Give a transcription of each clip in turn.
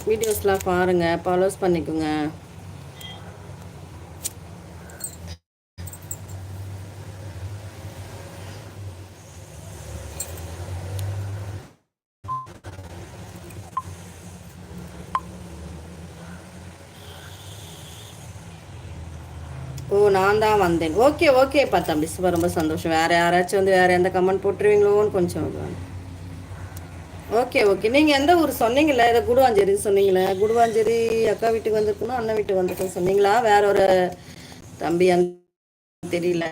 வீடியோஸ்லாம் பாருங்கள், ஃபாலோஸ் பண்ணிக்கோங்க. ஓ, நான் தான் வந்தேன். ஓகே ஓகேப்பா தம்பி, ரொம்ப சந்தோஷம். வேறு யாராச்சும் வந்து வேறு எந்த கமெண்ட் போட்டுருவீங்களோன்னு கொஞ்சம். Okay okay. நீங்கள் எந்த ஊர் சொன்னீங்களே? இதை குடுவாஞ்சேரி சொன்னீங்களே. குடுவாஞ்சேரி அக்கா வீட்டுக்கு வந்திருக்கணும், அண்ணன் வீட்டுக்கு வந்திருக்கணும் சொன்னீங்களா? வேற ஒரு தம்பி அந்த தெரியல.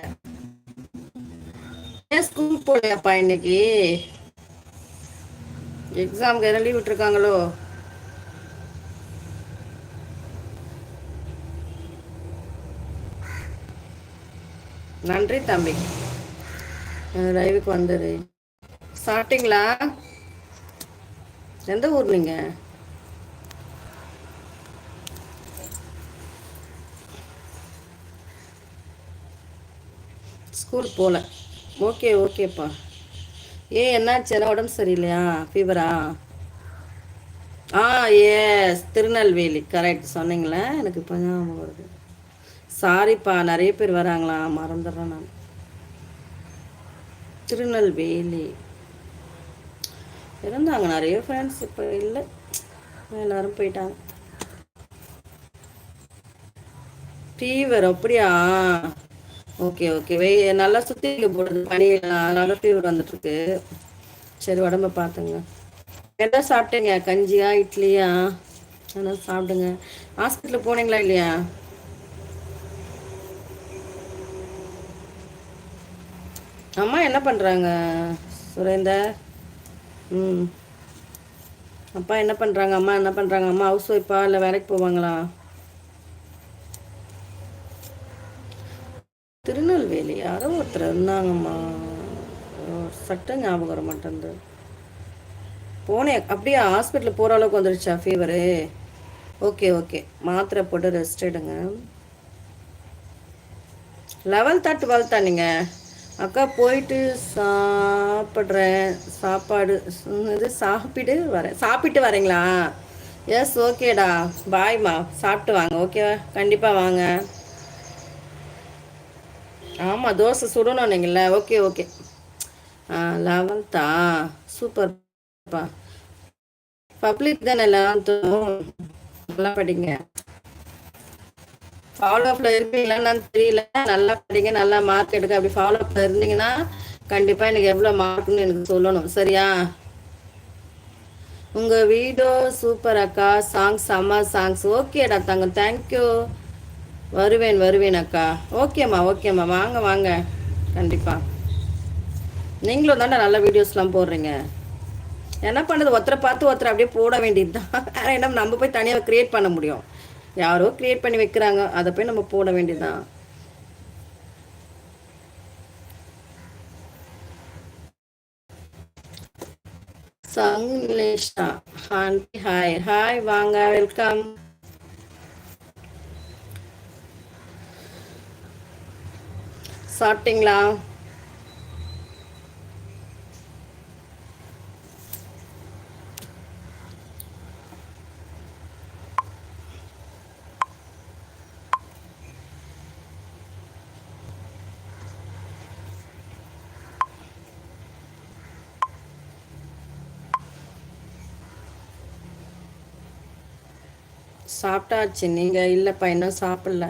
ஏன் ஸ்கூல் போகலையாப்பா இன்னைக்கு? எக்ஸாமுக்கு எதனா லீவ் விட்டுருக்காங்களோ? நன்றி தம்பி, லைவுக்கு வந்தது. சாப்பிட்டீங்களா? எந்த ஊர் நீங்கள்? ஸ்கூல் போகல. ஓகே ஓகேப்பா. என்னாச்சு? எல்லாம் உடம்பு சரியில்லையா? ஃபீவரா? ஆ, எஸ், திருநெல்வேலி. கரெக்ட் சொன்னீங்களே, எனக்கு இப்போ ஞாபகம் வருது. சாரிப்பா, நிறைய பேர் வராங்களா, மறந்துடுறேன் நான். திருநெல்வேலி இருந்தாங்க நிறைய ஃப்ரெண்ட்ஸ், இப்போ இல்லை, எல்லாரும் போயிட்டாங்க. ஃபீவர் அப்படியா? Okay okay. நல்லா சுற்றி போடுறது பனி, அதனால ஃபீவர் வந்துட்டுருக்கு. சரி, உடம்ப பார்த்துங்க. என்ன சாப்பிட்டீங்க? கஞ்சியா இட்லியா? அதனால் சாப்பிடுங்க. ஹாஸ்பிட்டலுக்கு போனீங்களா இல்லையா? அம்மா என்ன பண்ணுறாங்க சுரேந்தர்? ம். அப்பா என்ன பண்ணுறாங்க? அம்மா என்ன பண்ணுறாங்க? அம்மா ஹவுஸ் ஒய்ஃபா இல்லை வேலைக்கு போவாங்களா? திருநெல்வேலி யாரோ ஒருத்தர் இருந்தாங்கம்மா, சட்டம் ஞாபகம் வர மாட்டேங்குது. போனேன். அப்படியே ஹாஸ்பிட்டலுக்கு போகிற அளவுக்கு வந்துடுச்சா ஃபீவரு? ஓகே ஓகே, மாத்திரை போட்டு ரெஸ்ட் எடுங்க. 11th 12th நீங்கள்? அக்கா போயிட்டு சாப்பிட்றேன். சாப்பாடு இது சாப்பிட்டு வரேன். சாப்பிட்டு வரீங்களா? எஸ், ஓகேடா. பாய்மா, சாப்பிட்டு வாங்க. ஓகேவா? கண்டிப்பாக வாங்க. ஆமாம், தோசை சுடணும் நீங்கள. Okay okay. 11th சூப்பர்ப்பா. பப்ளிக் தானே 11th? நல்லா படிங்க. ஃபாலோ அப்பில் இருப்பீங்களான்னு தெரியல. நல்லா படிங்க, நல்லா மார்க் எடுக்க. அப்படி ஃபாலோ அப்பில் இருந்தீங்கன்னா கண்டிப்பாக எனக்கு எவ்வளோ மார்க்னு எனக்கு சொல்லணும், சரியா? உங்கள் வீடியோ சூப்பர் அக்கா. சாங்ஸ் செம்ம சாங்ஸ். ஓகேடா தங்கம், தேங்க்யூ. வருவேன் வருவேன் அக்கா. ஓகேம்மா ஓகேம்மா, வாங்க வாங்க, கண்டிப்பாக. நீங்களும் தானே நல்ல வீடியோஸ்லாம் போடுறீங்க. என்ன பண்ணுறது, ஒருத்தரை பார்த்து ஒருத்தரை அப்படியே போட வேண்டியது தான். வேறு என்ன நம்ம போய் தனியாக க்ரியேட் பண்ண முடியும்? யாரோ க்ரியேட் பண்ணி வைக்கிறாங்க, அதை போய் நம்ம போட வேண்டியதுதான். சங்லேஷா ஆண்டி, ஹாய் ஹாய், வாங்க, வெல்கம். சாப்பிட்டீங்களா? சாப்பிட்டாச்சு. நீங்கள் இல்லைப்பா, இன்னும் சாப்பிடல.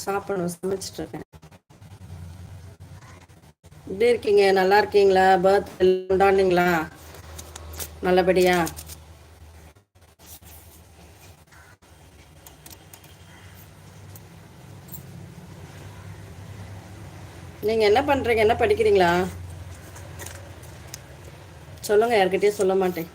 சாப்பிடணும், சமைச்சிட்டு இருக்கேன். எப்படி இருக்கீங்க? நல்லா இருக்கீங்களா? பர்த்டே கொண்டாடுனீங்களா நல்லபடியா? நீங்கள் என்ன பண்ணுறீங்க? என்ன படிக்கிறீங்களா? சொல்லுங்கள், யார்கிட்டயும் சொல்ல மாட்டேன்.